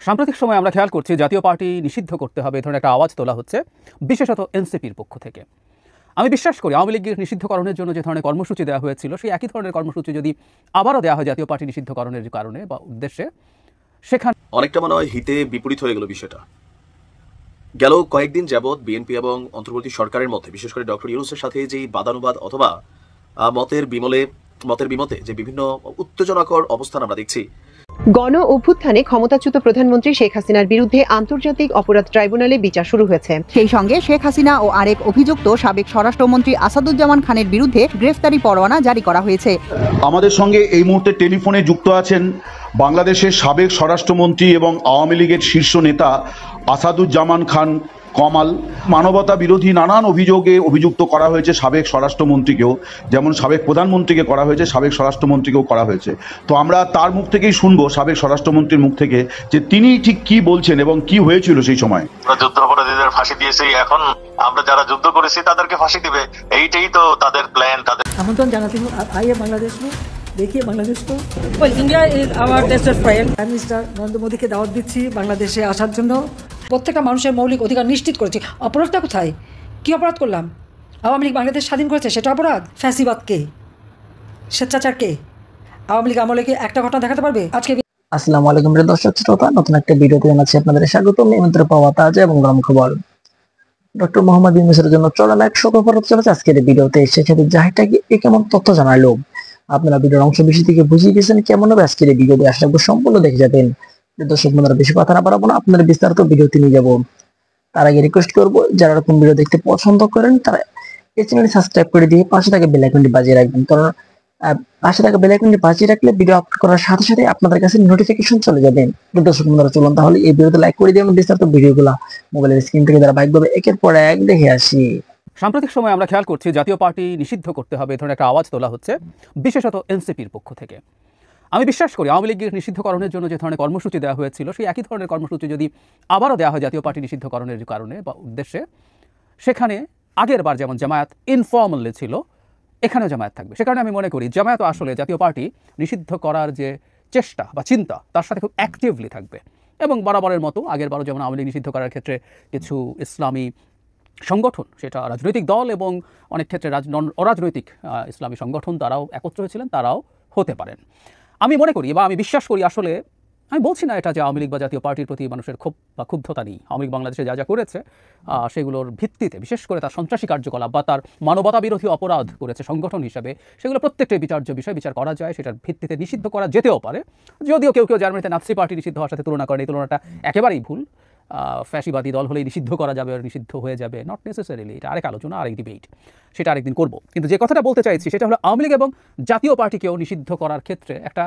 সাম্প্রতিক সময়ে আমরা খেয়াল করছি জাতীয় পার্টি নিষিদ্ধ করতে হবে এই ধরনের একটা আওয়াজ তোলা হচ্ছে, বিশেষত এনসিপির পক্ষ থেকে। আমি বিশ্বাস করি আওয়ামী লীগের নিষিদ্ধকরণের জন্য যে ধরনের কর্মসূচি দেওয়া হয়েছিল, সেই একই ধরনের কর্মসূচি যদি আবারও দেওয়া হয় জাতীয় পার্টি নিষিদ্ধকরণের কারণে বা উদ্দেশ্যে, সেখানে অনেকটা মনে হয় হিতে বিপরীত হয়ে গেল বিষয়টা। গেল কয়েকদিন যাবৎ বিএনপি এবং অন্তর্বর্তী সরকারের মধ্যে, বিশেষ করে ডক্টর ইউনূসের সাথে যে বাদানুবাদ অথবা মতের বিমতে যে বিভিন্ন উত্তেজনাকর অবস্থান আমরা দেখছি। গণ অভ্যুত্থানে ক্ষমতাচ্যুত প্রধানমন্ত্রী শেখ হাসিনার বিরুদ্ধে আন্তর্জাতিক অপরাধ ট্রাইব্যুনালে বিচার শুরু হয়েছে। সেই সঙ্গে শেখ হাসিনা ও আরেক অভিযুক্ত সাবেক স্বরাষ্ট্রমন্ত্রী আসাদুজ্জামান খানের বিরুদ্ধে গ্রেফতারি পরোয়ানা জারি করা হয়েছে। আমাদের সঙ্গে এই মুহূর্তে টেলিফোনে যুক্ত আছেন বাংলাদেশের সাবেক স্বরাষ্ট্রমন্ত্রী এবং আওয়ামী লীগের শীর্ষ নেতা আসাদুজ্জামান খান কমাল। মানবতা বিরোধী নানান অভিযোগে অভিযুক্ত করা হয়েছে সাবেক স্বরাষ্ট্রমন্ত্রীকেও, যেমন সাবেক প্রধানমন্ত্রীকে করা হয়েছে, সাবেক স্বরাষ্ট্রমন্ত্রীকেও করা হয়েছে। তো আমরা তার মুখ থেকেই শুনবো, সাবেক স্বরাষ্ট্রমন্ত্রীর মুখ থেকে, যে তিনি ঠিক কি বলছেন এবং কি হয়েছিল সেই সময়। যুদ্ধাপরাধীদের ফাঁসি দিয়েছে, এখন আমরা যারা যুদ্ধ করেছি তাদেরকে ফাঁসি দিবে, এইটাই তো তাদের প্ল্যান। তাদের আমন্ত্রণ জানাতে आइए बांग्लादेश में, देखिए बांग्लादेश को। Well, India is our best friend. Prime minister Narendra মোদীকে দাওয়াত দিচ্ছি বাংলাদেশে আসার জন্য। প্রত্যেকটা মানুষের মৌলিক অধিকার নিশ্চিত করেছি। অপরাধটা কোথায়? কি অপরাধ করলাম? আওয়ামী লীগ বাংলাদেশ স্বাধীন করেছে, সেটা অপরাধ? ফ্যাসিবাদকে, স্বেচ্ছাচারকে, আওয়ামী লীগ আমলে কি একটা ঘটনা দেখাতে পারবে? আজকে আসসালামু আলাইকুম প্রিয় দর্শক শ্রোতা, নতুন একটা ভিডিওতে জানাচ্ছি আপনাদের স্বাগতম। নিয়মিত পাওয়া তাজা এবং গরম খবর। ডক্টর মোহাম্মদ ইউনূসের জন্য চরম এক শোক খবর চলেছে আজকের এই ভিডিওতে। সেক্ষেত্রে জাহিরটা কি কেমন তথ্য জানালো, আপনারা ভিডিওর অংশ বেশি থেকে বুঝিয়ে গেছেন কেমন হবে আজকের এই ভিডিওতে। আশা করি সম্পূর্ণ দেখে যাবেন। দর্শক বন্ধুরা, বেশি কথা না বাড়াবো না, আপনাদের বিস্তারিত ভিডিওতে নিয়ে যাবো। তার আগে রিকোয়েস্ট করবো, যারা এরকম ভিডিও দেখতে পছন্দ করেন তারা এই চ্যানেলটি সাবস্ক্রাইব করে দিয়ে পাশে থাকা বেল আইকনটি বাজিয়ে রাখবেন। কারণ পাশে থাকা বেল আইকনটি বাজিয়ে রাখলে ভিডিও আপলোড করার সাথে সাথে আপনাদের কাছে নোটিফিকেশন চলে যাবে। দর্শক বন্ধুরা, চলুন তাহলে এই ভিডিওতে লাইক করে দিয়ে বিস্তারিত ভিডিওগুলো মোবাইলের স্ক্রিন থেকে যারা বাইকভাবে একের পর এক দেখে আসি। সাম্প্রতিক সময়ে আমরা খেয়াল করছি জাতীয় পার্টি নিষিদ্ধ করতে হবে এই ধরনের একটা আওয়াজ তোলা হচ্ছে, বিশেষত এনসিপির পক্ষ থেকে। আমি বিশ্বাস করি আওয়ামী লীগের নিষিদ্ধকরণের জন্য যে ধরনের কর্মসূচি দেওয়া হয়েছিল, সেই একই ধরনের কর্মসূচি যদি আবারও দেওয়া হয় জাতীয় পার্টি নিষিদ্ধকরণের কারণে বা উদ্দেশ্যে, সেখানে আগের বার যেমন জামায়াত ইনফর্মালি ছিল, এখানেও জামায়াত থাকবে। সে কারণে আমি মনে করি জামায়াত আসলে জাতীয় পার্টি নিষিদ্ধ করার যে চেষ্টা বা চিন্তা, তার সাথে খুব অ্যাক্টিভলি থাকবে। এবং বরাবরের মতো আগেরবারও যেমন আওয়ামী লীগ নিষিদ্ধ করার ক্ষেত্রে কিছু ইসলামী সংগঠন, সেটা রাজনৈতিক দল এবং অনেক ক্ষেত্রে অরাজনৈতিক ইসলামী সংগঠন, তারাও একত্র হয়েছিলেন, তারাও হতে পারেন। আমি মনে করি বা আমি বিশ্বাস করি, আসলে আমি বলছি না এটা যে আওয়ামী লীগ বা জাতীয় পার্টির প্রতি মানুষের ক্ষোভ বা ক্ষুব্ধতা নেই। আওয়ামী লীগ বাংলাদেশে যা যা করেছে সেগুলোর ভিত্তিতে, বিশেষ করে তার সন্ত্রাসী কার্যকলাপ বা তার মানবতা বিরোধী অপরাধ করেছে সংগঠন হিসেবে, সেগুলো প্রত্যেকটাই বিচার্য বিষয়, বিচার করা যায়। সেটার ভিত্তিতে নিষিদ্ধ করা যেতেও পারে। যদিও কেউ কেউ জার্মানিতে নাৎসি পার্টি নিষিদ্ধ হওয়ার সাথে তুলনা করেন, এই তুলনাটা একেবারেই ভুল। ফ্যাসিবাদী দল হলেই নিষিদ্ধ করা যাবে আর নিষিদ্ধ হয়ে যাবে, নট নেসেসারিলি। এটা আরেক আলোচনা, আরেক ডিবেট, সেটা আরেকদিন করব। কিন্তু যে কথাটা বলতে চাইছি সেটা হলো আওয়ামী লীগ এবং জাতীয় পার্টিকেও নিষিদ্ধ করার ক্ষেত্রে একটা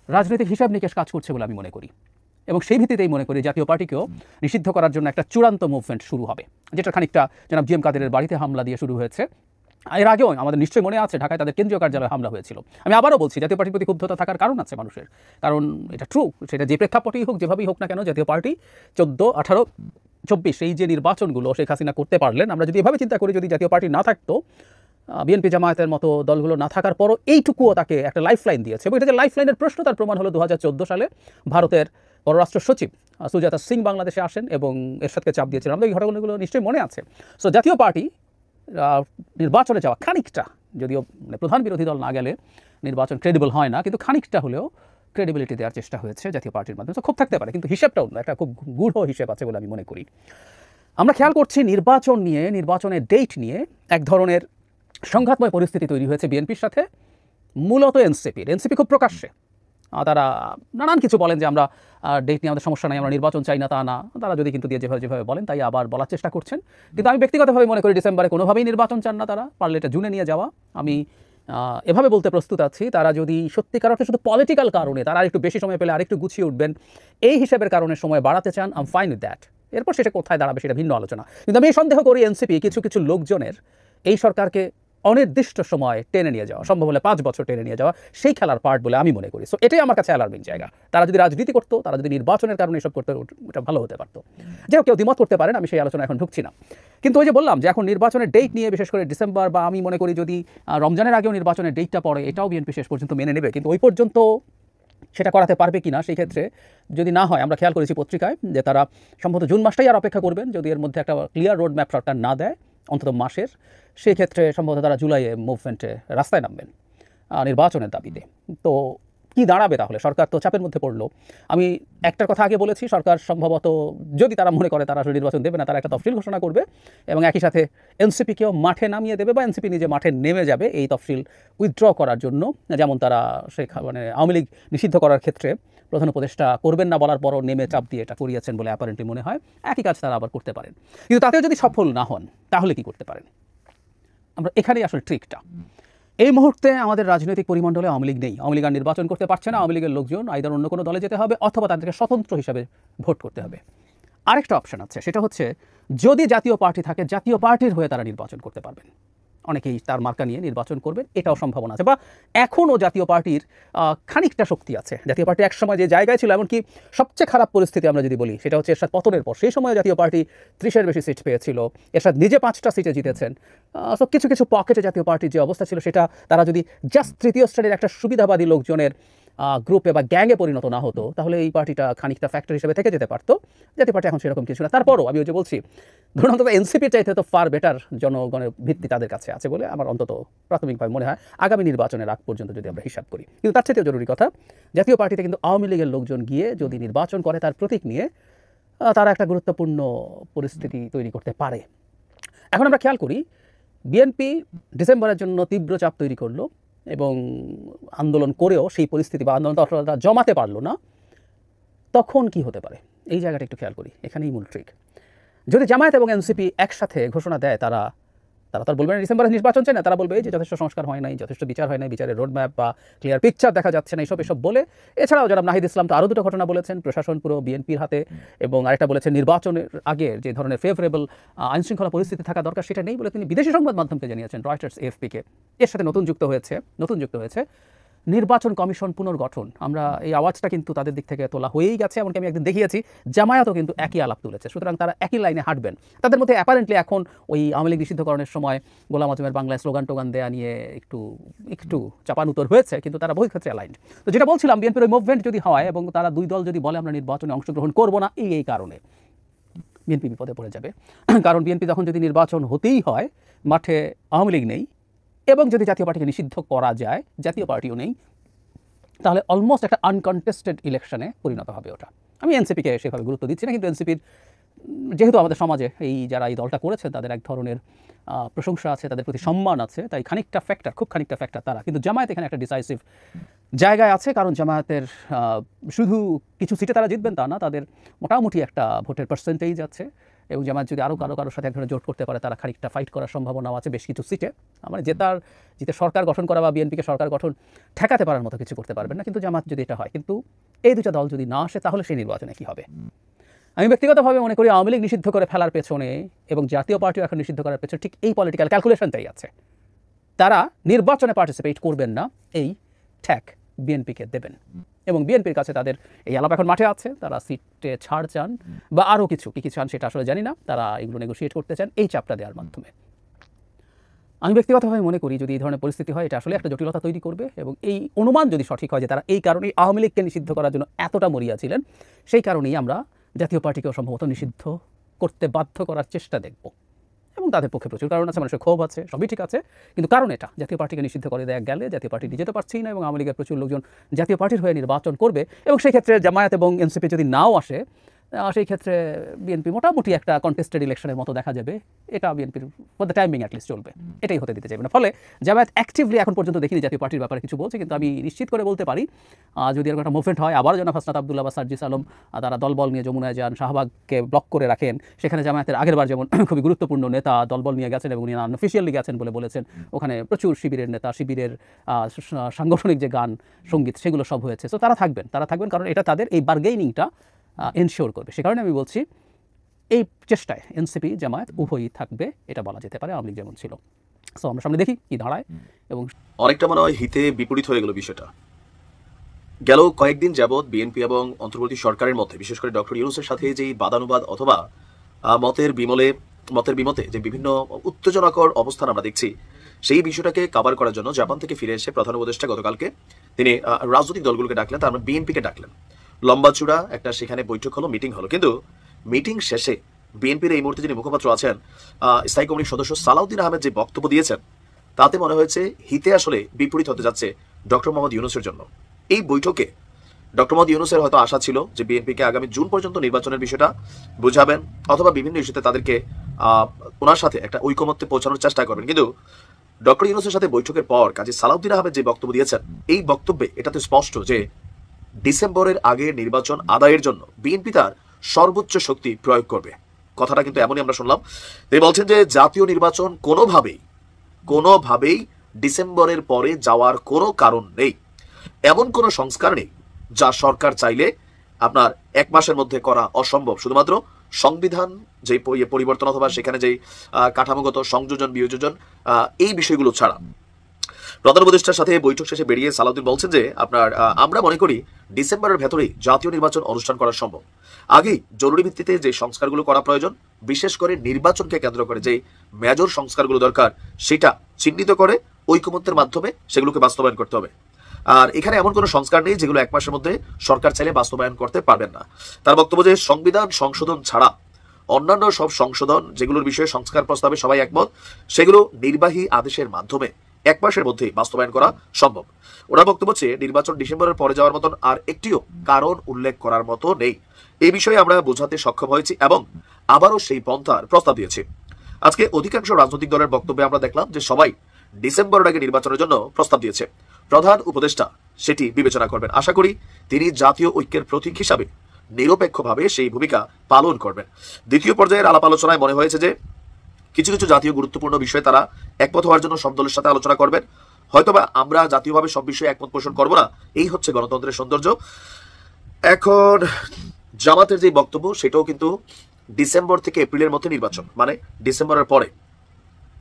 রাজনৈতিক হিসাব নিকেশ কাজ করছে বলে আমি মনে করি। এবং সেই ভিত্তিতেই মনে করি জাতীয় পার্টিকেও নিষিদ্ধ করার জন্য একটা চূড়ান্ত মুভমেন্ট শুরু হবে, যেটা খানিকটা জনাব জিএম কাদেরের বাড়িতে হামলা দিয়ে শুরু হয়েছে। এর আগেও আমাদের নিশ্চয়ই মনে আছে ঢাকায় তাদের কেন্দ্রীয় কার্যালয়ে হামলা হয়েছিল। আমি আবারও বলছি, জাতীয় পার্টির প্রতি ক্ষুব্ধতা থাকার কারণ আছে মানুষের, কারণ এটা ট্রু। সেটা যে প্রেক্ষাপটেই হোক, যেভাবেই হোক না কেন, জাতীয় পার্টি 14, 18, 24 এই যে নির্বাচনগুলো শেখ হাসিনা করতে পারলেন, আমরা যদি এভাবে চিন্তা করি, যদি জাতীয় পার্টি না থাকতো, বিএনপি জামায়াতের মতো দলগুলো না থাকার পরও এইটুকুও তাকে একটা লাইফলাইন দিয়েছে। এবং এটা যে লাইফলাইনের প্রশ্ন, তার প্রমাণ হলো 2014 সালে ভারতের পররাষ্ট্র সচিব সুজাতা সিং বাংলাদেশে আসেন এবং এরশাদকে চাপ দিয়েছিলেন। আমাদের এই ঘটনাগুলো নিশ্চয়ই মনে আছে। সো জাতীয় পার্টি নির্বাচনে যাওয়া খানিকটা, যদিও প্রধান বিরোধী দল না গেলে নির্বাচন ক্রেডিবল হয় না, কিন্তু খানিকটা হলেও ক্রেডিবিলিটি দেওয়ার চেষ্টা হয়েছে জাতীয় পার্টির মাধ্যমে। খুব থাকতে পারে, কিন্তু হিসেবটাও একটা খুব গূঢ় হিসেব আছে বলে আমি মনে করি। আমরা খেয়াল করছি নির্বাচন নিয়ে, নির্বাচনের ডেট নিয়ে এক ধরনের সংঘাতময় পরিস্থিতি তৈরি হয়েছে বিএনপির সাথে, মূলত এনসিপি খুব প্রকাশ্যে তারা নানান কিছু বলেন যে আমরা ডেট নিয়ে আমাদের সমস্যা নাই, আমরা নির্বাচন চাই না, তা না। তারা যদি কিন্তু দিয়ে যেভাবে বলেন তাই আবার বলার চেষ্টা করছেন। কিন্তু আমি ব্যক্তিগতভাবে মনে করি ডিসেম্বরে কোনোভাবেই নির্বাচন চান না তারা, পারলে এটা জুনে নিয়ে যাওয়া। আমি এভাবে বলতে প্রস্তুত আছি, তারা যদি সত্যিকার অর্থে শুধু পলিটিক্যাল কারণে তারা আরেকটু বেশি সময় পেলে আরেকটু গুছিয়ে উঠবেন, এই হিসেবের কারণে সময় বাড়াতে চান, I am fine with that. এরপর সেটা কোথায় দাঁড়াবে সেটা ভিন্ন আলোচনা। কিন্তু আমি এই সন্দেহ করি এনসিপি কিছু লোকজনের এই সরকারকে অনির্দিষ্ট সময় টেনে নিয়ে যাওয়া, সম্ভব হলে 5 বছর টেনে নিয়ে যাওয়া, সেই খেলার পার্ট বলে আমি মনে করি। সো এটাই আমার কাছে অ্যালার্মিং জায়গা। তারা যদি রাজনীতি করতো, তারা যদি নির্বাচনের কারণে এসব করতে, এটা ভালো হতে পারতো। যাই হোক, কেউ দ্বিমত করতে পারেন, আমি সেই আলোচনা এখন ঢুকছি না। কিন্তু ওই যে বললাম যে এখন নির্বাচনের ডেট নিয়ে, বিশেষ করে ডিসেম্বর বা আমি মনে করি যদি রমজানের আগেও নির্বাচনের ডেটটা পড়ে, এটাও বিএনপি শেষ পর্যন্ত মেনে নেবে। কিন্তু ওই পর্যন্ত সেটা করাতে পারবে কি না, সেই ক্ষেত্রে যদি না হয়, আমরা খেয়াল করেছি পত্রিকায় যে তারা সম্ভবত জুন মাসটাই আর অপেক্ষা করবেন, যদি এর মধ্যে একটা ক্লিয়ার রোড ম্যাপ সরকার না দেয় অন্তত মাসের, সেই ক্ষেত্রে সম্ভবত তারা জুলাইয়ে মুভমেন্টে রাস্তায় নামবেন নির্বাচনের দাবিতে। তো কি দাঁড়াবে তাহলে? সরকার তো চাপের মধ্যে পড়লো। আমি একটার কথা আগে বলেছি, সরকার সম্ভবত যদি তারা মনে করে তারা আসলে নির্বাচন দেবে না, তারা একটা তফসিল ঘোষণা করবে এবং একই সাথে এনসিপিকেও মাঠে নামিয়ে দেবে বা এনসিপি নিজে মাঠে নেমে যাবে এই তফসিল উইথড্র করার জন্য, যেমন তারা মানে আওয়ামী লীগ নিষিদ্ধ করার ক্ষেত্রে প্রধান উপদেষ্টা করবেন না বলার পরও নেমে চাপ দিয়ে এটা করিয়েছেন বলে অ্যাপারেন্টলি মনে হয়। একই কাজ তারা আবার করতে পারেন, কিন্তু তাতেও যদি সফল না হন তাহলে কি করতে পারেন? আমরা এখানেই আসলে ট্রিকটা। এই মুহূর্তে আমাদের রাজনৈতিক পরিমণ্ডলে আওয়ামী লীগ নেই। আওয়ামী লীগ আর নির্বাচন করতে পারছে না। আওয়ামী লীগের লোকজন আইদার অন্য কোনো দলে যেতে হবে অথবা তাদেরকে স্বতন্ত্র হিসাবে ভোট করতে হবে। আরেকটা অপশন আছে, সেটা হচ্ছে যদি জাতীয় পার্টি থাকে, জাতীয় পার্টির হয়ে তারা নির্বাচন করতে পারবেন। অনেকেই তার মার্কা নিয়ে নির্বাচন করবেন, এটাও সম্ভাবনা আছে। বা এখনও জাতীয় পার্টির খানিকটা শক্তি আছে। জাতীয় পার্টি একসময় যে জায়গায় ছিল, এমনকি সবচেয়ে খারাপ পরিস্থিতি আমরা যদি বলি সেটা হচ্ছে এরশাদ পতনের পর, সেই সময় জাতীয় পার্টি 30-এর বেশি সিট পেয়েছিল। এরশাদ নিজে 5টা সিটে জিতেছেন। সব কিছু কিছু পকেটে জাতীয় পার্টির যে অবস্থা ছিল, সেটা তারা যদি জাস্ট তৃতীয় শ্রেণীর একটা সুবিধাবাদী লোকজনের গ্রুপে বা গ্যাংয়ে পরিণত না হতো, তাহলে এই পার্টিটা খানিকটা ফ্যাক্টর হিসেবে থেকে যেতে পারতো। জাতীয় পার্টি এখন সেরকম কিছু না। তারপরও আমি ওই যে বলছি, ধরুন অন্তত এনসিপির চাইতে তো ফার বেটার জনগণের ভিত্তি তাদের কাছে আছে বলে আমার অন্তত প্রাথমিকভাবে মনে হয়, আগামী নির্বাচনের আগ পর্যন্ত যদি আমরা হিসাব করি। কিন্তু তার চাইতেও জরুরি কথা, জাতীয় পার্টিতে কিন্তু আওয়ামী লীগের লোকজন গিয়ে যদি নির্বাচন করে তার প্রতীক নিয়ে, তারা একটা গুরুত্বপূর্ণ পরিস্থিতি তৈরি করতে পারে। এখন আমরা খেয়াল করি, বিএনপি ডিসেম্বরের জন্য তীব্র চাপ তৈরি করলো এবং আন্দোলন করেও সেই পরিস্থিতি বা আন্দোলন তারা জমাতে পারলো না। তখন কি হতে পারে এই জায়গাটা একটু খেয়াল করি, এখানেই মূল ট্রিক। যদি জামায়াত এবং এনসিপি একসাথে ঘোষণা দেয়, তারা তো বলবে না ডিসেম্বরে নির্বাচন চায় না, তারা বলবে যে যথেষ্ট সংস্কার হয় নাই, যথেষ্ট বিচার হয় নাই, বিচারের রোডম্যাপ বা ক্লিয়ার পিকচার দেখা যাচ্ছে না, এসব বলে। এছাড়াও জনাব নাহিদ ইসলাম তো আরও দুটো ঘটনা বলেছেন, প্রশাসন পুরো বিএনপির হাতে, এবং আরেকটা বলেছেন নির্বাচনের আগে যে ধরনের ফেভারেবল আইনশৃঙ্খলা পরিস্থিতি থাকা দরকার সেটা নেই বলে তিনি বিদেশি সংবাদ মাধ্যমকে জানিয়েছেন, রয়টার্স, এএফপিকে। এর সাথে নতুন যুক্ত হয়েছে নির্বাচন কমিশন পুনর্গঠন। আমরা এই আওয়াজটা কিন্তু তাদের দিক থেকে তোলা হয়েই গেছে, এমনকি আমি একদিন দেখিয়েছি জামায়াতও কিন্তু একই আলাপ তুলেছে। সুতরাং তারা একই লাইনে হাঁটবেন। তাদের মধ্যে অ্যাপারেন্টলি এখন ওই আওয়ামী লীগ নিষিদ্ধকরণের সময় গোলাম আজমের বাংলায় স্লোগান দেয়া নিয়ে একটু চাপানুতর হয়েছে, কিন্তু তারা বহু ক্ষেত্রে অ্যালাইন্ড। তো যেটা বলছিলাম, বিএনপির ওই মুভমেন্ট যদি হয় এবং তারা দুই দল যদি বলে আমরা নির্বাচনে অংশগ্রহণ করব না, এই কারণে বিএনপি বিপদে পড়ে যাবে। কারণ বিএনপি তখন যদি নির্বাচন হতেই হয়, মাঠে আওয়ামী লীগ নেই, এবং যদি জাতীয় পার্টিকে নিষিদ্ধ করা যায়, জাতীয় পার্টিও নেই, তাহলে অলমোস্ট একটা আনকন্টেস্টেড ইলেকশনে পরিণত হবে ওটা। আমি এনসিপিকে সেভাবে গুরুত্ব দিচ্ছি না, কিন্তু এনসিপির যেহেতু আমাদের সমাজে যারা এই দলটা করেছেন তাদের এক ধরনের প্রশংসা আছে, তাদের প্রতি সম্মান আছে, তাই খুব খানিকটা ফ্যাক্টর তারা। কিন্তু জামায়াত এখানে একটা ডিসাইসিভ জায়গায় আছে, কারণ জামায়াতের শুধু কিছু সিটে তারা জিতবেন তা না, তাদের মোটামুটি একটা ভোটের পার্সেন্টেজ আছে, এবং জামায়াত যদি আরও কারোর সাথে এক ধরনের জোট করতে পারে, তারা খানিকটা ফাইট করার সম্ভাবনাও আছে বেশ কিছু সিটে। মানে জিতে সরকার গঠন করা বা বিএনপিকে সরকার গঠন ঠেকাতে পারার মতো কিছু করতে পারবেন না, কিন্তু জামাত যদি এটা হয়। কিন্তু এই দুটো দল যদি না আসে, তাহলে সেই নির্বাচনে কী হবে? আমি ব্যক্তিগতভাবে মনে করি আওয়ামী লীগ নিষিদ্ধ করে ফেলার পেছনে এবং জাতীয় পার্টিও এখন নিষিদ্ধ করার পেছনে ঠিক এই পলিটিক্যাল ক্যালকুলেশনটাই আছে। তারা নির্বাচনে পার্টিসিপেট করবেন না, এই ঠ্যাক বিএনপিকে দেবেন, এবং বিএনপির কাছে তাদের এই আলাপ এখন মাঠে আছে। তারা সিটে ছাড় চান বা আরও কিছু কী চান সেটা আসলে জানি না, তারা এগুলো নেগোশিয়েট করতে চান এই চাপটা দেওয়ার মাধ্যমে। আমি ব্যক্তিগতভাবে মনে করি যদি এই ধরনের পরিস্থিতি হয়, এটা আসলে একটা জটিলতা তৈরি করবে, এবং এই অনুমান যদি সঠিক হয় যে তারা এই কারণেই আওয়ামী লীগকে নিষিদ্ধ করার জন্য এতটা মরিয়া ছিলেন, সেই কারণেই আমরা জাতীয় পার্টিকেও সম্ভবত নিষিদ্ধ করতে বাধ্য করার চেষ্টা দেখব। এবং তাদের পক্ষে প্রচুর কারণ আছে, মানুষের ক্ষোভ আছে, সবই ঠিক আছে, কিন্তু কারণ এটা জাতীয় পার্টিকে নিষিদ্ধ করে দেয়া গেলে জাতীয় পার্টি যেতে পারছেই না, এবং আওয়ামী লীগের প্রচুর লোকজন জাতীয় পার্টির হয়ে নির্বাচন করবে, এবং সেই ক্ষেত্রে জামায়াত এবং এনসিপি যদি নাও আসে, সেই ক্ষেত্রে বিএনপি মোটামুটি একটা কন্টেস্টেড ইলেকশনের মতো দেখা যাবে। এটা বিএনপির ফর দ্য টাইমিং অ্যাটলিস্ট চলবে, এটাই হতে দিতে চাইবে না। ফলে জামায়াত অ্যাক্টিভলি এখন পর্যন্ত দেখিনি জাতীয় পার্টির ব্যাপারে কিছু বলছে, কিন্তু আমি নিশ্চিত করে বলতে পারি যদি এরকম একটা মুভমেন্ট হয়, আবার জনাব হাসনাত আবদুল্লাহ বা সার্জিস আলম তারা দলবল নিয়ে যমুনায় যান, শাহবাগকে ব্লক করে রাখেন, সেখানে জামায়াতের আগেরবার যেমন খুবই গুরুত্বপূর্ণ নেতা দলবল নিয়ে গেছেন এবং উনি আনঅফিসিয়ালি গেছেন বলে বলেছেন, ওখানে প্রচুর শিবিরের নেতা, শিবিরের সাংগঠনিক যে গান সঙ্গীত সেগুলো সব হয়েছে। তো তারা থাকবেন কারণ এটা তাদের এই বার্গেইনিংটা এনশিওর করবে। সে কারণে আমি বলছি এই চেষ্টায় এনসিপি জামায়াত উভয়ই থাকবে, এটা বলা যেতে পারে আওয়ামী লীগ যেমন ছিল। সো আমরা সামনে দেখি কি দাঁড়ায়। এবং অনেকটা মনে হয় হিতে বিপরীত হয়ে গেল বিষয়টা। গেল কয়েকদিন যাবৎ বিএনপি এবং অন্তর্বর্তী সরকারের মধ্যে, বিশেষ করে ডক্টর ইউনূসের সাথে যেই বাদানুবাদ অথবা মতের বিমতে যে বিভিন্ন উত্তেজনাকর অবস্থান আমরা দেখছি, সেই বিষয়টাকে কাভার করার জন্য জাপান থেকে ফিরে এসে প্রধান উপদেষ্টা গতকালকে তিনি রাজনৈতিক দলগুলোকে ডাকলেন, তার মানে বিএনপিকে ডাকলেন। লম্বাচূড়া একটা সেখানে বৈঠক হলো, মিটিং হলো। কিন্তু মিটিং শেষে বিএনপির এই মুহূর্তে যিনি মুখপাত্র আছেন, স্থায়ী কমিটির সদস্য সালাউদ্দিন আহমেদ যে বক্তব্য দিয়েছেন, তাতে মনে হয়েছে হিতে আসলে বিপরীত হতে যাচ্ছে ডক্টর মোহাম্মদ ইউনূসের জন্য। এই বৈঠকে ডক্টর মোহাম্মদ ইউনূসের হয়তো আশা ছিল যে বিএনপিকে আগামী জুন পর্যন্ত নির্বাচনের বিষয়টা বুঝাবেন অথবা বিভিন্ন ইস্যুতে তাদেরকে ওনার সাথে একটা ঐকমত্যে পৌঁছানোর চেষ্টা করবেন। কিন্তু ডক্টর ইউনূসের সাথে বৈঠকের পর কাজী সালাউদ্দিন আহমেদ যে বক্তব্য দিয়েছেন, এই বক্তব্যে এটাতে স্পষ্ট যে ডিসেম্বরের আগে নির্বাচন আদায়ের জন্য বিএনপি তার সর্বোচ্চ শক্তি প্রয়োগ করবে। কথাটা কিন্তু এমনই আমরা শুনলাম। তিনি বলছেন যে জাতীয় নির্বাচন কোনোভাবেই ডিসেম্বরের পরে যাওয়ার কোনো কারণ নেই। এমন কোনো সংস্কার নেই যা সরকার চাইলে আপনার 1 মাসের মধ্যে করা অসম্ভব, শুধুমাত্র সংবিধান যে পরিবর্তন অথবা সেখানে যেই কাঠামোগত সংযোজন বিয়োজন এই বিষয়গুলো ছাড়া। প্রধান উপদেষ্টার সাথে বৈঠক শেষে বেরিয়ে সালাউদ্দিন বলছেন যে আমরা মনে করি ডিসেম্বরের ভেতরেই জাতীয় নির্বাচন অনুষ্ঠান করা সম্ভব। আগেই জরুরি ভিত্তিতে যে সংস্কারগুলো করা প্রয়োজন, বিশেষ করে নির্বাচনকে কেন্দ্র করে যে মেজর সংস্কারগুলো দরকার, সেটা চিহ্নিত করে ঐকমত্যের মাধ্যমে সেগুলোকে বাস্তবায়ন করতে হবে। আর এখানে এমন কোনো সংস্কার নেই যেগুলো 1 মাসের মধ্যে সরকার চাইলে বাস্তবায়ন করতে পারবেন না। তার বক্তব্য যে সংবিধান সংশোধন ছাড়া অন্যান্য সব সংশোধন যেগুলোর বিষয়ে সংস্কার প্রস্তাবে সবাই একমত, সেগুলো নির্বাহী আদেশের মাধ্যমে 1 মাসের মধ্যে বাস্তবায়ন করা সম্ভব। ওনার বক্তব্য হচ্ছে নির্বাচন ডিসেম্বরের পরে যাওয়ার মতন আর একটিও কারণ উল্লেখ করার মতো নেই। এই বিষয়ে আমরা বোঝাতে সক্ষম হয়েছি এবং আবারও সেই পন্থার প্রস্তাব দিয়েছি। আজকে অধিকাংশ রাজনৈতিক দলের বক্তব্যে আমরা দেখলাম যে সবাই ডিসেম্বরের আগে নির্বাচনের জন্য প্রস্তাব দিয়েছে। প্রধান উপদেষ্টা সেটি বিবেচনা করবেন। আশা করি তিনি জাতীয় ঐক্যের প্রতীক হিসাবে নিরপেক্ষভাবে সেই ভূমিকা পালন করবেন। দ্বিতীয় পর্যায়ের আলাপ আলোচনায় মনে হয়েছে যে কিছু কিছু জাতীয় গুরুত্বপূর্ণ বিষয়ে তারা একমত হওয়ার জন্য সব দলের সাথে আলোচনা করবেন। হয়তোবা আমরা জাতীয়ভাবে সব বিষয়ে একমত পোষণ করব না, এই হচ্ছে গণতন্ত্রের সৌন্দর্য। এখন জামাতের যে বক্তব্য, সেটাও কিন্তু ডিসেম্বর থেকে এপ্রিলের মধ্যে নির্বাচন, মানে ডিসেম্বরের পরে।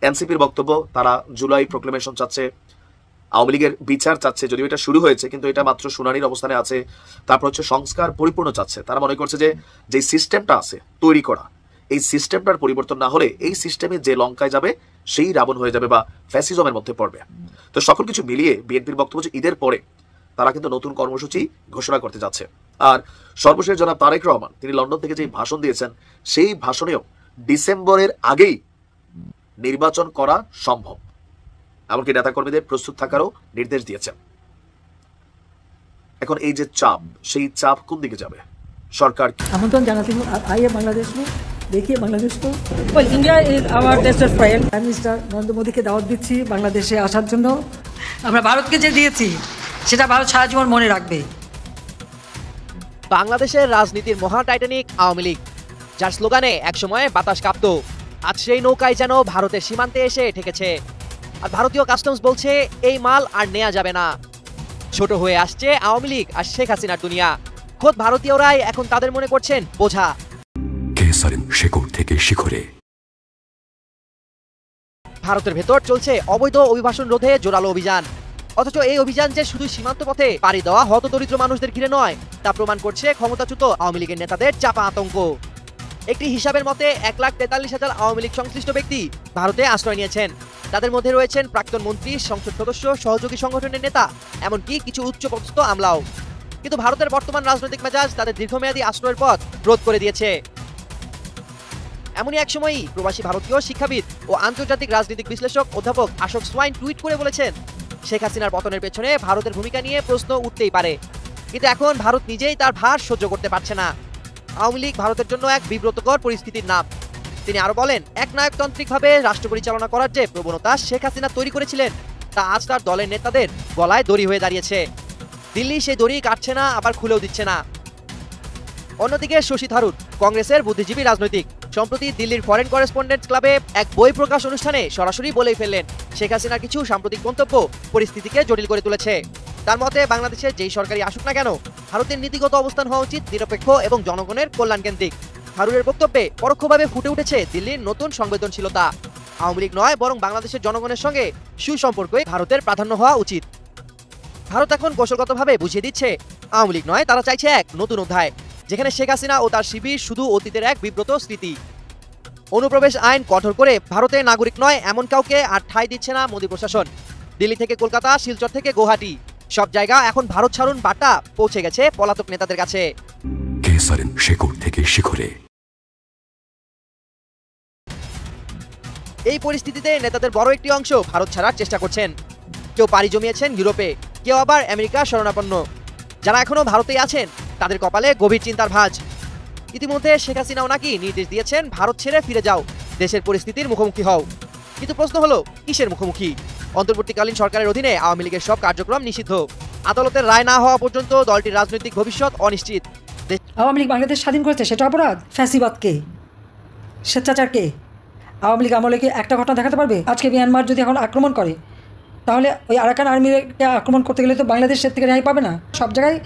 এনসিপির বক্তব্য, তারা জুলাই প্রোক্লেমেশন চাচ্ছে, আওয়ামী লীগের বিচার চাচ্ছে, যদিও এটা শুরু হয়েছে কিন্তু এটা মাত্র শুনানির অবস্থানে আছে। তারপর হচ্ছে সংস্কার পরিপূর্ণ চাচ্ছে। তারা মনে করছে যে সিস্টেমটা আছে তৈরি করা, এই সিস্টেমটার পরিবর্তন না হলে এই সিস্টেমে যে লঙ্কায় যাবে সেই রাবণ হয়ে যাবে বা ফ্যাসিজমের মধ্যে পড়বে। তো সকল কিছু মিলিয়ে বিএনপির বক্তব্য যে ঈদের পরে তারা কিন্তু নতুন কর্মসূচি ঘোষণা করতে যাচ্ছে। আর সর্বশেষ জনাব তারেক রহমান তিনি লন্ডন থেকে যে ভাষণ দিয়েছেন, সেই ভাষণেও ডিসেম্বরের আগেই নির্বাচন করা সম্ভব, এমনকি নেতাকর্মীদের প্রস্তুত থাকারও নির্দেশ দিয়েছেন। এখন এই যে চাপ, সেই চাপ কোন দিকে যাবে? সরকার আমন্ত্রণ জানাতে हूं, आप आइए बांग्लादेश में, देखिए बांग्लादेश को। Well India is our tested friend. Prime minister Narendra মোদীকে দাওয়াত দিচ্ছি বাংলাদেশে আসার জন্য। আমরা ভারতকে যে দিয়েছি সেটা ভারত সারা জীবন মনে রাখবে। বাংলাদেশের রাজনীতির মহা টাইটানিক আওয়ামী লীগ, যার স্লোগানে একসময় বাতাস কাঁপত, আজ সেই নৌকায় যেন ভারতের সীমান্তে এসে ঠেকেছে। আর ভারতীয় কাস্টমস বলছে এই মাল আর নেওয়া যাবে না। ছোট হয়ে আসছে আওয়ামী লীগ আর শেখ হাসিনার দুনিয়া। খোদ ভারতীয়রাই এখন তাদের মনে করছেন বোঝা। শেকড় থেকে শিখরে ভারতের ভেতর চলছে অবৈধ অভিবাসন রোধে জোরালো অভিযান। অথচ এই অভিযান যে শুধু সীমান্ত পথে পাড়ি দেওয়া হতদরিদ্র মানুষদের ঘিরে নয়, তা প্রমাণ করছে ক্ষমতাচ্যুত আওয়ামী লীগের নেতাদের চাপা আতঙ্ক। একটি হিসাবের মতে 1,43,000 আওয়ামী লীগ সংশ্লিষ্ট ব্যক্তি ভারতে আশ্রয় নিয়েছেন। তাদের মধ্যে রয়েছেন প্রাক্তন মন্ত্রী, সংসদ সদস্য, সহযোগী সংগঠনের নেতা, এমনকি কিছু উচ্চপদস্থ আমলাও। কিন্তু ভারতের বর্তমান রাজনৈতিক মেজাজ তাদের দীর্ঘমেয়াদী আশ্রয়ের পথ রোধ করে দিয়েছে। এমনই এক সময়ই প্রবাসী ভারতীয় শিক্ষাবিদ ও আন্তর্জাতিক রাজনৈতিক বিশ্লেষক অধ্যাপক অশোক সোয়াইন টুইট করে বলেছেন, শেখ হাসিনার পতনের পেছনে ভারতের ভূমিকা নিয়ে প্রশ্ন উঠতেই পারে, কিন্তু এখন ভারত নিজেই তার ভার সহ্য করতে পারছে না। আওয়ামী লীগ ভারতের জন্য এক বিব্রতকর পরিস্থিতির নাম। তিনি আরো বলেন, একনায়কতান্ত্রিকভাবে রাষ্ট্র পরিচালনা করার যে প্রবণতা শেখ হাসিনা তৈরি করেছিলেন, তা আজ তার দলের নেতাদের গলায় দড়ি হয়ে দাঁড়িয়েছে। দিল্লি সেই দড়ি কাটছে না, আবার খুলেও দিচ্ছে না। অন্যদিকে শশী থারুর, কংগ্রেসের বুদ্ধিজীবী রাজনৈতিক, সম্প্রতি দিল্লির ফরেন করেসপন্ডেন্টস ক্লাবে এক বই প্রকাশ অনুষ্ঠানে সরাসরি বলেই ফেললেন, শেখ হাসিনার কিছু সাম্প্রতিক মন্তব্য পরিস্থিতিকে জটিল করে তুলেছে। তার মতে বাংলাদেশে যেই সরকারি আসুক না কেন, ভারতের নীতিগত অবস্থান হওয়া উচিত নিরপেক্ষ এবং জনগণের কল্যাণ কেন্দ্রিক। থারুরের বক্তব্যে পরোক্ষভাবে ফুটে উঠেছে দিল্লির নতুন সংবেদনশীলতা। আওয়ামী লীগ নয়, বরং বাংলাদেশের জনগণের সঙ্গে সুসম্পর্কই ভারতের প্রাধান্য হওয়া উচিত। ভারত এখন কৌশলগতভাবে বুঝিয়ে দিচ্ছে, আওয়ামী লীগ নয়, তারা চাইছে এক নতুন অধ্যায়, যেখানে শেখ হাসিনা ও তার শিবির শুধু অতীতের এক বিব্রত স্মৃতি। অনুপ্রবেশ আইন কঠোর করে ভারতের নাগরিক নয় এমন কাউকে আর ঠাঁই দিচ্ছে না মোদী প্রশাসন। দিল্লি থেকে কলকাতা, শিলচর থেকে গুয়াহাটি, সব জায়গা এখন ভারত ছাড়ুন বার্তা পৌঁছে গেছে পলাতক নেতাদের কাছে। কেসারেন শেকড় থেকে শিখরে। এই পরিস্থিতিতে নেতাদের বড় একটি অংশ ভারত ছাড়ার চেষ্টা করছেন। কেউ পাড়ি জমিয়েছেন ইউরোপে, কেউ আবার আমেরিকা শরণাপন্ন। যারা এখনো ভারতেই আছেন তাদের কপালে গভীর চিন্তার ভাঁজ। ইতিমধ্যে শেখ হাসিনাও নাকি নির্দেশ দিয়েছেন ভারত ছেড়ে ফিরে যাও, দেশের পরিস্থিতির মুখোমুখি হও। কিন্তু প্রশ্ন হলো কিসের মুখোমুখি? অন্তর্বর্তীকালীন সরকারের অধীনে আওয়ামী লীগের সব কার্যক্রম নিষিদ্ধ। আদালতের রায় না হওয়া পর্যন্ত দলটির রাজনৈতিক ভবিষ্যৎ অনিশ্চিত। আওয়ামী লীগ বাংলাদেশ স্বাধীন করেছে, সেটা অপরাধ? ফ্যাসিবাদকে, স্বেচ্ছাচারকে, আওয়ামী লীগ আমলে কি একটা ঘটনা দেখাতে পারবে? আজকে মিয়ানমার যদি এখন আক্রমণ করে, তাহলে ওই আরাকান আর্মিকে আক্রমণ করতে গেলে তো বাংলাদেশের থেকে রেহাই পাবে না। সব জায়গায়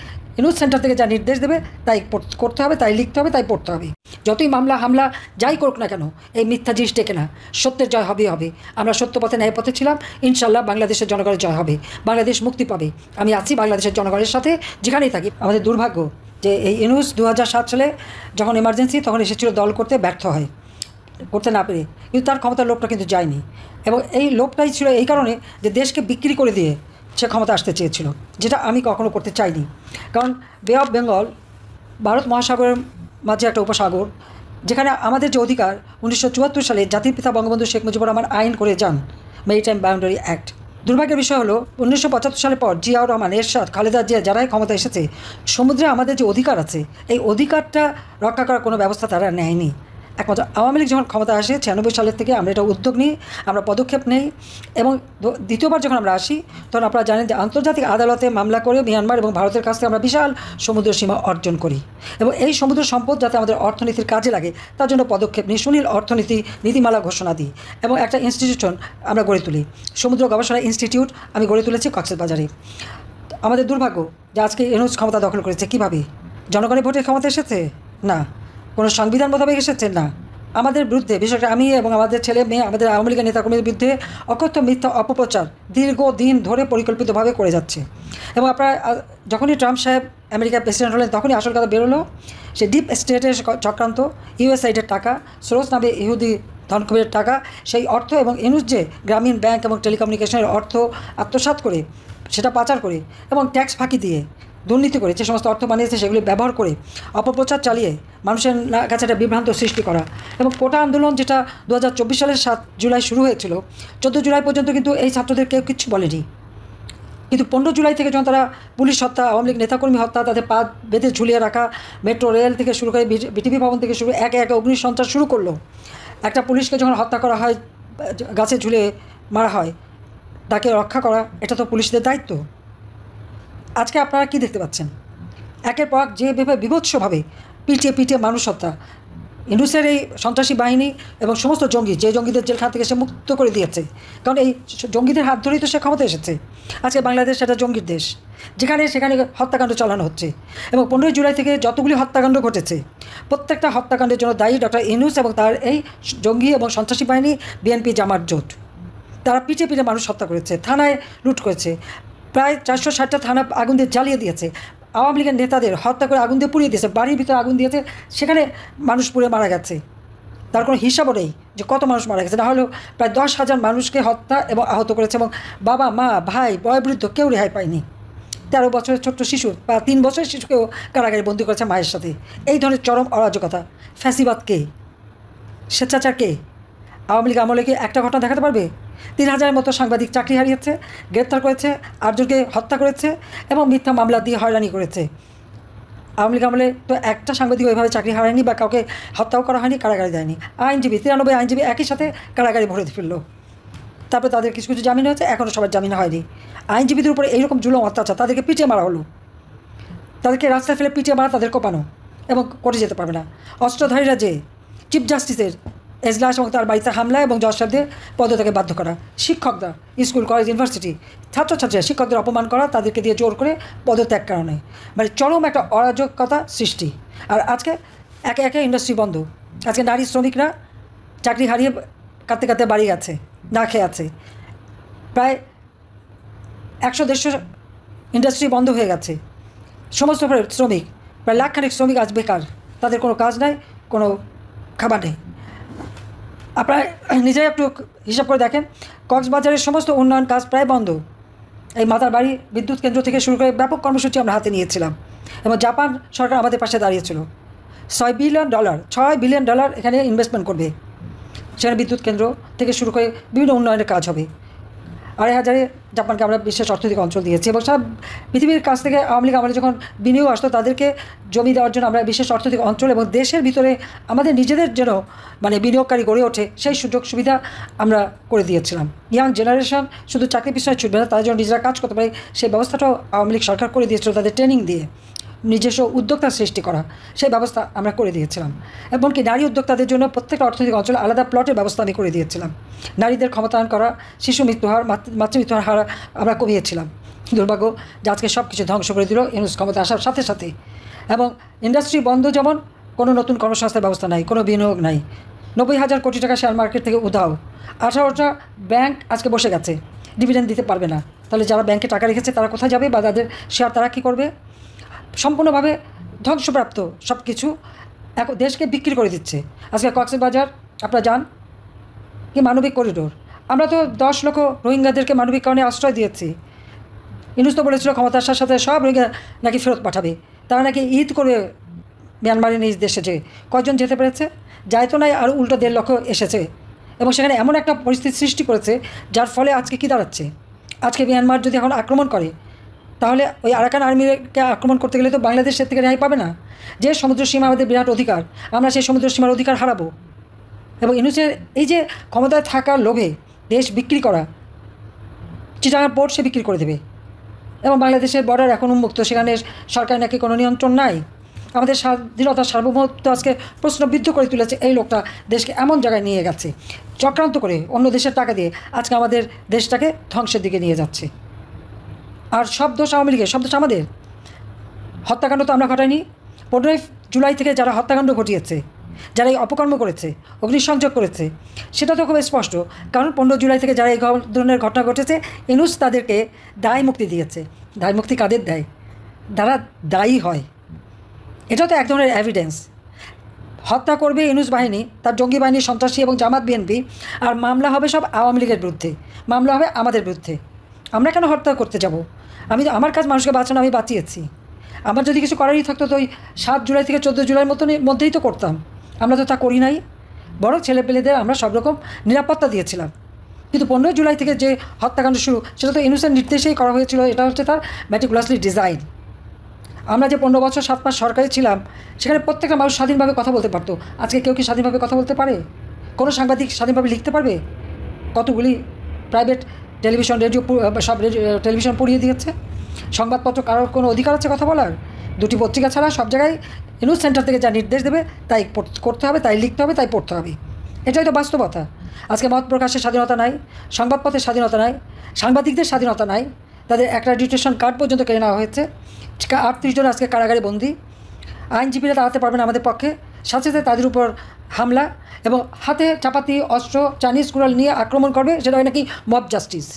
নিউজ সেন্টার থেকে যা নির্দেশ দেবে তাই করতে হবে, তাই লিখতে হবে, তাই পড়তে হবে। যতই মামলা হামলা যাই করুক না কেন, এই মিথ্যা জিনিস টেকে না। সত্যের জয় হবেই হবে। আমরা সত্য পথে ন্যায় পথে ছিলাম, ইনশাল্লাহ বাংলাদেশের জনগণের জয় হবে, বাংলাদেশ মুক্তি পাবে। আমি আছি বাংলাদেশের জনগণের সাথে যেখানেই থাকি। আমাদের দুর্ভাগ্য যে এই ইউনূস 2007 সালে যখন এমার্জেন্সি তখন এসেছিল দল করতে, ব্যর্থ হয়, করতে না পেরে। কিন্তু তার ক্ষমতার লোভটা কিন্তু যায়নি, এবং এই লোভটাই ছিল এই কারণে যে দেশকে বিক্রি করে দিয়ে সে ক্ষমতা আসতে চেয়েছিল, যেটা আমি কখনো করতে চাইনি। কারণ বে অফ বেঙ্গল ভারত মহাসাগরের মাঝে একটা উপসাগর, যেখানে আমাদের যে অধিকার 1974 সালে জাতির পিতা বঙ্গবন্ধু শেখ মুজিবুর রহমান আইন করে যান, মেরিটাইম বাউন্ডারি অ্যাক্ট। দুর্ভাগ্যের বিষয় হলো 1975 সালের পর জিয়াউর রহমান, এরশাদ, খালেদা জিয়া যারাই ক্ষমতা এসেছে, সমুদ্রে আমাদের যে অধিকার আছে এই অধিকারটা রক্ষা করার কোনো ব্যবস্থা তারা নেয়নি। একমাত্র আওয়ামী লীগ যখন ক্ষমতা আসে 96 সালের থেকে আমরা এটা উদ্যোগ নিই, আমরা পদক্ষেপ নেই, এবং দ্বিতীয়বার যখন আমরা আসি তখন আপনারা জানেন যে আন্তর্জাতিক আদালতে মামলা করে মিয়ানমার এবং ভারতের কাছ থেকে আমরা বিশাল সমুদ্র সীমা অর্জন করি, এবং এই সমুদ্র সম্পদ যাতে আমাদের অর্থনীতির কাজে লাগে তার জন্য পদক্ষেপ নিই, সুনীল অর্থনীতি নীতিমালা ঘোষণা দিই, এবং একটা ইনস্টিটিউশন আমরা গড়ে তুলি, সমুদ্র গবেষণা ইনস্টিটিউট আমি গড়ে তুলেছি কক্সবাজারে। আমাদের দুর্ভাগ্য যে আজকে ইউনূস ক্ষমতা দখল করেছে। কীভাবে? জনগণের ভোটে ক্ষমতা এসেছে? না। কোনো সংবিধান মোতাবেক এসেছে? না। আমাদের বিরুদ্ধে, বিশেষ করে আমি এবং আমাদের ছেলে মেয়ে, আমাদের আওয়ামী লীগের নেতাকর্মীদের বিরুদ্ধে অকথ্য মিথ্যা অপপ্রচার দীর্ঘদিন ধরে পরিকল্পিতভাবে করে যাচ্ছে। এবং আপনারা যখনই ট্রাম্প সাহেব আমেরিকার প্রেসিডেন্ট হলেন তখনই আসল কথা বেরোলো, সে ডিপ স্টেটের চক্রান্ত, ইউএসআইডের টাকা, সোরস নামে ইহুদি ধনকুবের টাকা, সেই অর্থ এবং ইউনূস যে গ্রামীণ ব্যাংক এবং টেলিকমিউনিকেশনের অর্থ আত্মসাৎ করে, সেটা পাচার করে এবং ট্যাক্স ফাঁকি দিয়ে দুর্নীতি করে যে সমস্ত অর্থ বানিয়েছে সেগুলি ব্যবহার করে অপপ্রচার চালিয়ে মানুষের কাছে একটা বিভ্রান্ত সৃষ্টি করা। এবং কোটা আন্দোলন যেটা 2024 সালের 7 জুলাই শুরু হয়েছিল, 14 জুলাই পর্যন্ত কিন্তু এই ছাত্রদের কেউ কিচ্ছু বলেনি। কিন্তু 15 জুলাই থেকে যখন তারা পুলিশ হত্যা, আওয়ামী লীগ নেতাকর্মী হত্যা, তাদের পা বেঁধে ঝুলিয়ে রাখা, মেট্রো রেল থেকে শুরু করে বিটিভি ভবন থেকে শুরু একে একে অগ্নিসন্ত্রাস শুরু করলো। একটা পুলিশকে যখন হত্যা করা হয়, গাছে ঝুলে মারা হয়, তাকে রক্ষা করা এটা তো পুলিশদের দায়িত্ব। আজকে আপনারা কি দেখতে পাচ্ছেন? একের পর যেভাবে বিভৎসভাবে পিটিয়ে মানুষ হত্যা, ইউনূসের এই সন্ত্রাসী বাহিনী এবং সমস্ত জঙ্গি, যে জঙ্গিদের জেলখানা থেকে সে মুক্ত করে দিয়েছে, কারণ এই জঙ্গিদের হাত ধরেই তো সে ক্ষমতা এসেছে। আজকে বাংলাদেশ একটা জঙ্গির দেশ, যেখানে সেখানে হত্যাকাণ্ড চালানো হচ্ছে। এবং 15 জুলাই থেকে যতগুলি হত্যাকাণ্ড ঘটেছে, প্রত্যেকটা হত্যাকাণ্ডের জন্য দায়ী ডক্টর ইউনূস এবং তার এই জঙ্গি এবং সন্ত্রাসী বাহিনী, বিএনপি জামাত জোট। তারা পিটিয়ে মানুষ হত্যা করেছে, থানায় লুট করেছে, প্রায় 460টা থানা আগুন দিয়ে জ্বালিয়ে দিয়েছে, আওয়ামী লীগের নেতাদের হত্যা করে আগুন দিয়ে পুড়িয়ে দিয়েছে, বাড়ির ভিতরে আগুন দিয়েছে, সেখানে মানুষ পুড়ে মারা গেছে। তার কোনো হিসাবও নেই যে কত মানুষ মারা গেছে। না হলেও প্রায় 10,000 মানুষকে হত্যা এবং আহত করেছে, এবং বাবা, মা, ভাই, বয়োবৃদ্ধ কেউ রেহাই পায়নি। 13 বছরের ছোট্ট শিশু বা 3 বছরের শিশুকেও কারাগারে বন্দী করেছে মায়ের সাথে। এই ধরনের চরম অরাজকতা, ফ্যাসিবাদকে, স্বেচ্ছাচারকে আওয়ামী লীগ আমলে কি একটা ঘটনা দেখাতে পারবে? 3,000-এর মতো সাংবাদিক চাকরি হারিয়েছে, গ্রেপ্তার করেছে, 8 জনকে হত্যা করেছে এবং মিথ্যা মামলা দিয়ে হয়রানি করেছে। আওয়ামী লীগ আমলে তো একটা সাংবাদিক ওইভাবে চাকরি হারায়নি বা কাউকে হত্যাও করা হয়নি, কারাগারে দেয়নি। আইনজীবী 93 আইনজীবী একই সাথে কারাগারে ভরে ফেললো। তারপরে তাদের কিছু কিছু জামিন হয়েছে, এখনও সবার জামিন হয়নি। আইনজীবীদের উপরে এইরকম জুলুম অত্যাচার, তাদেরকে পিটিয়ে মারা হলো, তাদেরকে রাস্তায় ফেলে পিটিয়ে মারা, তাদের কোপানো, এবং করে যেতে পারবে না। অস্ত্রধারীরা যে চিফ জাস্টিসের এজলাস এবং তার বাড়িতে হামলা এবং জজ সাহেবদের পদত্যাগে বাধ্য করা, শিক্ষকরা, স্কুল, কলেজ, ইউনিভার্সিটি, ছাত্রছাত্রীরা শিক্ষকদের অপমান করা, তাদেরকে দিয়ে জোর করে পদত্যাগ করানো, মানে চরম একটা অরাজকতা সৃষ্টি। আর আজকে একে একে ইন্ডাস্ট্রি বন্ধ। আজকে নারী শ্রমিকরা চাকরি হারিয়ে কাঁদতে কাঁদতে বাড়ি গেছে, না খেয়ে আছে। প্রায় 100-150 ইন্ডাস্ট্রি বন্ধ হয়ে গেছে। সমস্ত শ্রমিক, প্রায় লাখখানেক শ্রমিক আজ বেকার, তাদের কোনো কাজ নাই, কোনো খাবার নেই। আপনারা নিজেই একটু হিসাব করে দেখেন, কক্সবাজারের সমস্ত উন্নয়ন কাজ প্রায় বন্ধ। এই মাতার বাড়ি বিদ্যুৎ কেন্দ্র থেকে শুরু করে ব্যাপক কর্মসূচি আমরা হাতে নিয়েছিলাম এবং জাপান সরকার আমাদের পাশে দাঁড়িয়েছিল। $6 বিলিয়ন এখানে ইনভেস্টমেন্ট করবে, সেখানে বিদ্যুৎ কেন্দ্র থেকে শুরু করে বিভিন্ন উন্নয়নের কাজ হবে। 2,500 জাপানকে আমরা বিশেষ অর্থনৈতিক অঞ্চল দিয়েছি এবং সব পৃথিবীর কাছ থেকে আওয়ামী লীগ আমাদের যখন বিনিয়োগ আসতো তাদেরকে জমি দেওয়ার জন্য আমরা বিশেষ অর্থনৈতিক অঞ্চল এবং দেশের ভিতরে আমাদের নিজেদের যেন মানে বিনিয়োগকারী গড়ে ওঠে সেই সুযোগ সুবিধা আমরা করে দিয়েছিলাম। ইয়াং জেনারেশন শুধু চাকরি পিছনে ছুটবে না, তাদের জন্য নিজেরা কাজ করতে পারে সেই ব্যবস্থাটাও আওয়ামী লীগ সরকার করে দিয়েছিল, তাদের ট্রেনিং দিয়ে নিজস্ব উদ্যোক্তা সৃষ্টি করা সেই ব্যবস্থা আমরা করে দিয়েছিলাম। এমনকি নারী উদ্যোক্তাদের জন্য প্রত্যেকটা অর্থনৈতিক অঞ্চলে আলাদা প্লটের ব্যবস্থা আমি করে দিয়েছিলাম। নারীদের ক্ষমতায়ন করা, শিশু মৃত্যুহার, মাতৃমৃত্যুহার হার আমরা কমিয়েছিলাম। দুর্ভাগ্য যে আজকে সব কিছু ধ্বংস করে দিল ইউনূস ক্ষমতা আসার সাথে সাথে। এবং ইন্ডাস্ট্রি বন্ধ, যেমন কোনো নতুন কর্মসংস্থার ব্যবস্থা নাই, কোনো বিনিয়োগ নাই। 90,000 কোটি টাকা শেয়ার মার্কেট থেকে উধাও। 18টা ব্যাংক আজকে বসে গেছে, ডিভিডেন্ড দিতে পারবে না। তাহলে যারা ব্যাংকে টাকা রেখেছে তারা কোথায় যাবে বা তাদের শেয়ার তারা কী করবে? সম্পূর্ণভাবে ধ্বংসপ্রাপ্ত সব কিছু এখন দেশকে বিক্রি করে দিচ্ছে। আজকে কক্সবাজার আপনারা যান, কি মানবিক করিডোর, আমরা তো 10 লক্ষ রোহিঙ্গাদেরকে মানবিক কারণে আশ্রয় দিয়েছি। ইউনূস তো বলেছিল ক্ষমতা আসার সাথে সব রোহিঙ্গা নাকি ফেরত পাঠাবে, তারা নাকি ঈদ করে মিয়ানমারের নিজ দেশে যে কয়জন যেতে পেরেছে? যায় তো নাই, আর উল্টো 1.5 লক্ষ এসেছে এবং সেখানে এমন একটা পরিস্থিতি সৃষ্টি করেছে যার ফলে আজকে কী দাঁড়াচ্ছে? আজকে মিয়ানমার যদি এখন আক্রমণ করে তাহলে ওই আরাকান আর্মিকে আক্রমণ করতে গেলে তো বাংলাদেশের থেকে রেহাই পাবে না। যে সমুদ্র সীমা আমাদের বিরাট অধিকার, আমরা সেই সমুদ্র সীমার অধিকার হারাবো। এবং ইউনূসের এই যে ক্ষমতায় থাকার লোভে দেশ বিক্রি করা, চিটাগাং পোর্ট সে বিক্রি করে দেবে এবং বাংলাদেশের বর্ডার এখন উন্মুক্ত, সেখানে সরকার নাকি কোনো নিয়ন্ত্রণ নাই। আমাদের স্বাধীনতার সার্বভৌমত্ব আজকে প্রশ্নবিদ্ধ করে তুলেছে এই লোকটা, দেশকে এমন জায়গায় নিয়ে গেছে চক্রান্ত করে অন্য দেশের টাকা দিয়ে, আজকে আমাদের দেশটাকে ধ্বংসের দিকে নিয়ে যাচ্ছে। আর সব দোষ আওয়ামী লীগের, সব দোষ আমাদের। হত্যাকাণ্ড তো আমরা ঘটাইনি। 15 জুলাই থেকে যারা হত্যাকাণ্ড ঘটিয়েছে, যারা এই অপকর্ম করেছে, অগ্নিসংযোগ করেছে, সেটা তো খুব স্পষ্ট। কারণ 15 জুলাই থেকে যারা এই ধরনের ঘটনা ঘটেছে ইউনূস তাদেরকে দায় মুক্তি দিয়েছে। দায় মুক্তি কাদের দেয়? যারা দায়ী হয়। এটা তো এক ধরনের এভিডেন্স। হত্যা করবে ইউনূস বাহিনী, তার জঙ্গি বাহিনী, সন্ত্রাসী এবং জামাত বিএনপি, আর মামলা হবে সব আওয়ামী লীগের বিরুদ্ধে, মামলা হবে আমাদের বিরুদ্ধে। আমরা কেন হত্যা করতে যাব? আমার কাজ মানুষকে বাঁচানো, আমি বাঁচিয়েছি। আমার যদি কিছু করারই থাকতো তো ওই 7 জুলাই থেকে 14 জুলাইয়ের মধ্যেই তো করতাম। আমরা তো তা করি নাই, বড় ছেলেপেলেদের আমরা সব রকম নিরাপত্তা দিয়েছিলাম। কিন্তু 15 জুলাই থেকে যে হত্যাকাণ্ড শুরু, সেটা তো ইউনূসের নির্দেশেই করা হয়েছিল। এটা হচ্ছে তার ম্যাটিকুলাসলি ডিজাইন। আমরা যে 15 বছর 7 মাস সরকারে ছিলাম, সেখানে প্রত্যেকটা মানুষ স্বাধীনভাবে কথা বলতে পারতো। আজকে কেউ কি স্বাধীনভাবে কথা বলতে পারে? কোনো সাংবাদিক স্বাধীনভাবে লিখতে পারবে? কতগুলি প্রাইভেট টেলিভিশন, রেডিও, সব টেলিভিশন পুড়িয়ে দিয়েছে। সংবাদপত্র কারোর কোনো অধিকার আছে কথা বলার? 2টি পত্রিকা ছাড়া সব জায়গায় ইউনূস সেন্টার থেকে যা নির্দেশ দেবে তাই করতে হবে, তাই লিখতে হবে, তাই পড়তে হবে। এটাই তো বাস্তবতা। আজকে মত প্রকাশের স্বাধীনতা নাই, সংবাদপত্রের স্বাধীনতা নাই, সাংবাদিকদের স্বাধীনতা নাই। তাদের অ্যাক্রেডিটেশন কার্ড পর্যন্ত কেড়ে নেওয়া হয়েছে। 38 জন আজকে কারাগারে বন্দী। আইনজীবীরা দাঁড়াতে পারবে না আমাদের পক্ষে। সাথে সাথে তাদের উপর হামলা এবং হাতে চাপাতি, অস্ত্র, চাইনিজ কুড়াল নিয়ে আক্রমণ করবে, সেটা হয় নাকি মব জাস্টিস।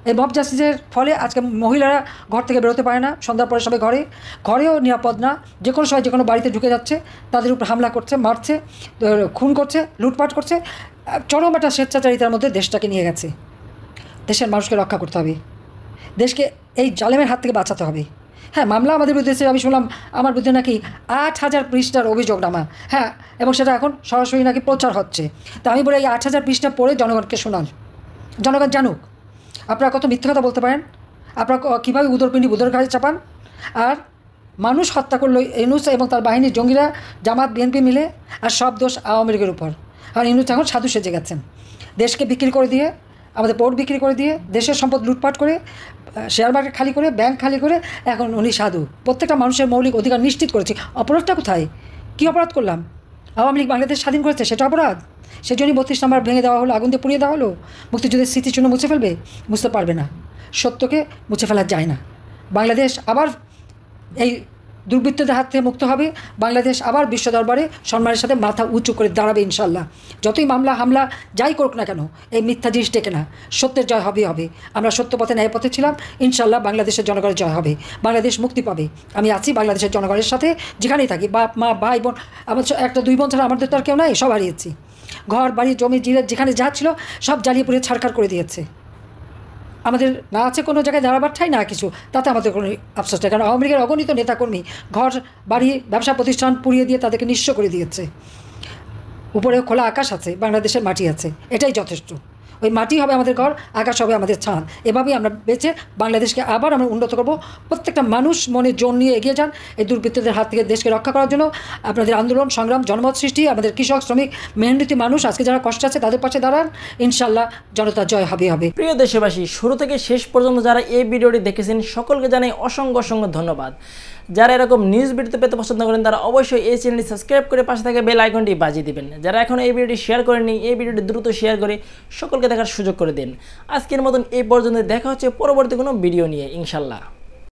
এই মব জাস্টিসের ফলে আজকে মহিলারা ঘর থেকে বেরোতে পারে না, সন্ধ্যার পরে সবাই ঘরেও নিরাপদ না। যে কোনো সময় যে কোনো বাড়িতে ঢুকে যাচ্ছে, তাদের উপর হামলা করছে, মারছে, খুন করছে, লুটপাট করছে। চরম একটা স্বেচ্ছাচারিতার মধ্যে দেশটাকে নিয়ে গেছে। দেশের মানুষকে রক্ষা করতে হবে, দেশকে এই জালেমের হাত থেকে বাঁচাতে হবে। হ্যাঁ, মামলা আমাদের বিরুদ্ধে, আমি শুনলাম আমার বিরুদ্ধে নাকি 8,000 পৃষ্ঠার অভিযোগনামা। হ্যাঁ, এবং সেটা এখন সরাসরি নাকি প্রচার হচ্ছে। তা আমি বলি এই 8,000 পৃষ্ঠা পড়ে জনগণকে শোনান, জনগণ জানুক আপনারা কত মিথ্যে কথা বলতে পারেন, আপনারা কীভাবে উদরপিণ্ডি বুধের ঘাড়ে চাপান। আর মানুষ হত্যা করলো ইউনূস এবং তার বাহিনীর জঙ্গিরা, জামাত বিএনপি মিলে, আর সব দোষ আওয়ামী লীগের উপর। আর ইউনূস এখন সাধু সেজে গেছেন। দেশকে বিক্রি করে দিয়ে, আমাদের পোর্ট বিক্রি করে দিয়ে, দেশের সম্পদ লুটপাট করে, শেয়ার মার্কেট খালি করে, ব্যাংক খালি করে এখন উনি সাধু। প্রত্যেকটা মানুষের মৌলিক অধিকার নিশ্চিত করেছে। অপরাধটা কোথায়? কী অপরাধ করলাম? আওয়ামী লীগ বাংলাদেশ স্বাধীন করেছে, সেটা অপরাধ? সেজন্যই 32 নম্বর ভেঙে দেওয়া হলো, আগুন দিয়ে পুড়িয়ে দেওয়া হলো। মুক্তিযুদ্ধের স্মৃতিচিহ্ন মুছে ফেলবে? বুঝতে পারবে না। সত্যকে মুছে ফেলা যায় না। বাংলাদেশ আবার এই দুর্বৃত্তদের হাত থেকে মুক্ত হবে। বাংলাদেশ আবার বিশ্ব দরবারে সম্মানের সাথে মাথা উঁচু করে দাঁড়াবে ইনশাল্লাহ। যতই মামলা হামলা যাই করুক না কেন, এই মিথ্যা জিনিস টেকে না। সত্যের জয় হবে হবে। আমরা সত্য পথে ন্যায় পথে ছিলাম, ইনশাল্লাহ বাংলাদেশের জনগণের জয় হবে, বাংলাদেশ মুক্তি পাবে। আমি আছি বাংলাদেশের জনগণের সাথে, যেখানেই থাকি। বাপ মা ভাই বোন, আমার 1-2 বোন ছাড়া আমাদের তো আর কেউ নাই, সব হারিয়েছি। ঘর বাড়ি জমি জিরে যেখানে যা ছিল সব জ্বালিয়ে পুড়িয়ে ছাড়খাড় করে দিয়েছে। আমাদের না আছে কোনো জায়গায় দাঁড়াবার ঠাই না কিছু, তাতে আমাদের কোনো আফসোস নেই। কারণ আওয়ামী লীগের অগণিত নেতাকর্মী ঘর বাড়ি ব্যবসা প্রতিষ্ঠান পুড়িয়ে দিয়ে তাদেরকে নিঃস্ব করে দিয়েছে। উপরে খোলা আকাশ আছে, বাংলাদেশের মাটি আছে, এটাই যথেষ্ট। ওই মাটি হবে আমাদের ঘর, আকাশ হবে আমাদের ছাদ। এভাবেই আমরা বেঁচে বাংলাদেশকে আবার আমরা উন্নত করব। প্রত্যেকটা মানুষ মনে জোর নিয়ে এগিয়ে যান এই দুর্বৃত্তদের হাত থেকে দেশকে রক্ষা করার জন্য। আপনাদের আন্দোলন সংগ্রাম জনমত সৃষ্টি, আমাদের কৃষক শ্রমিক মেহনতি মানুষ আজকে যারা কষ্ট আছে তাদের পাশে দাঁড়ান, ইনশাল্লাহ জনতা জয় হবে হবে। প্রিয় দেশবাসী, শুরু থেকে শেষ পর্যন্ত যারা এই ভিডিওটি দেখেছেন সকলকে জানাই অসংখ্য অসংখ্য ধন্যবাদ। যারা এরকম নিউজ ভিডিও পেতে পছন্দ করেন তারা অবশ্যই এই চ্যানেলটি সাবস্ক্রাইব করে পাশে থাকা বেল আইকনটি বাজিয়ে দিবেন। যারা এখন এই ভিডিওটি শেয়ার করেননি, এই ভিডিওটি দ্রুত শেয়ার করে সকলকে দেখার সুযোগ করে দিন। আজকের মতন এই পর্যন্ত, দেখা হচ্ছে পরবর্তী কোনো ভিডিও নিয়ে ইনশাল্লাহ।